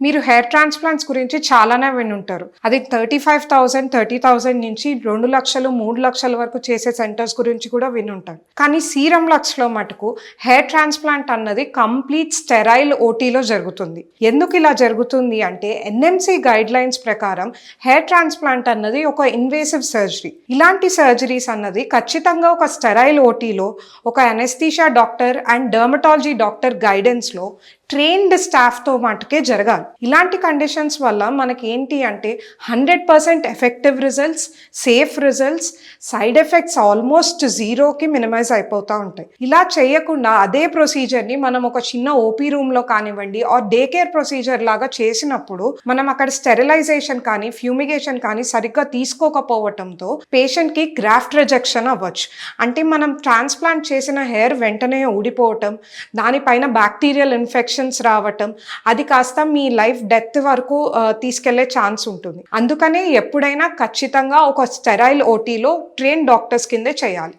మీరు hair transplants గురించి చాలానే వినుంటారు. అది 35,000, 30,000 నుంచి 2 లక్షలు, 3 లక్షల వరకు చేసే సెంటర్స్ గురించి కూడా వినుంటారు. కానీ సీరం లక్స్‌లో మటుకు హెయిర్ ట్రాన్స్ప్లాంట్ అన్నది కంప్లీట్ స్టెరైల్ ఓటీలో జరుగుతుంది. ఎందుకు ఇలా జరుగుతుంది అంటే ఎన్ఎంసీ గైడ్లైన్స్ ప్రకారం హెయిర్ ట్రాన్స్ప్లాంట్ అన్నది ఒక ఇన్వేసివ్ సర్జరీ. ఇలాంటి సర్జరీస్ అన్నది ఖచ్చితంగా ఒక స్టెరైల్ ఓటీలో ఒక anaesthesia doctor and dermatology doctor గైడెన్స్లో ట్రైన్డ్ స్టాఫ్తో మటుకే జరగాలి. ఇలాంటి కండిషన్స్ వల్ల మనకి ఏంటి అంటే 100% effective results, safe results, side effects almost జీరోకి మినిమైజ్ అయిపోతూ ఉంటాయి. ఇలా చేయకుండా అదే ప్రొసీజర్ని మనం ఒక చిన్న ఓపీ రూమ్లో కానివ్వండి ఆర్ డే కేర్ ప్రొసీజర్ లాగా చేసినప్పుడు మనం అక్కడ స్టెరిలైజేషన్ కానీ ఫ్యూమిగేషన్ కానీ సరిగ్గా తీసుకోకపోవటంతో పేషెంట్కి గ్రాఫ్ట్ రిజెక్షన్ అవ్వచ్చు. అంటే మనం ట్రాన్స్ప్లాంట్ చేసిన హెయిర్ వెంటనే ఊడిపోవటం, దానిపైన బ్యాక్టీరియల్ ఇన్ఫెక్షన్ రావటం, అది కాస్త మీ లైఫ్ డెత్ వరకు తీసుకెళ్లే ఛాన్స్ ఉంటుంది. అందుకనే ఎప్పుడైనా ఖచ్చితంగా ఒక స్టెరైల్ ఓటీలో ట్రైన్ డాక్టర్స్ కిందే చేయాలి.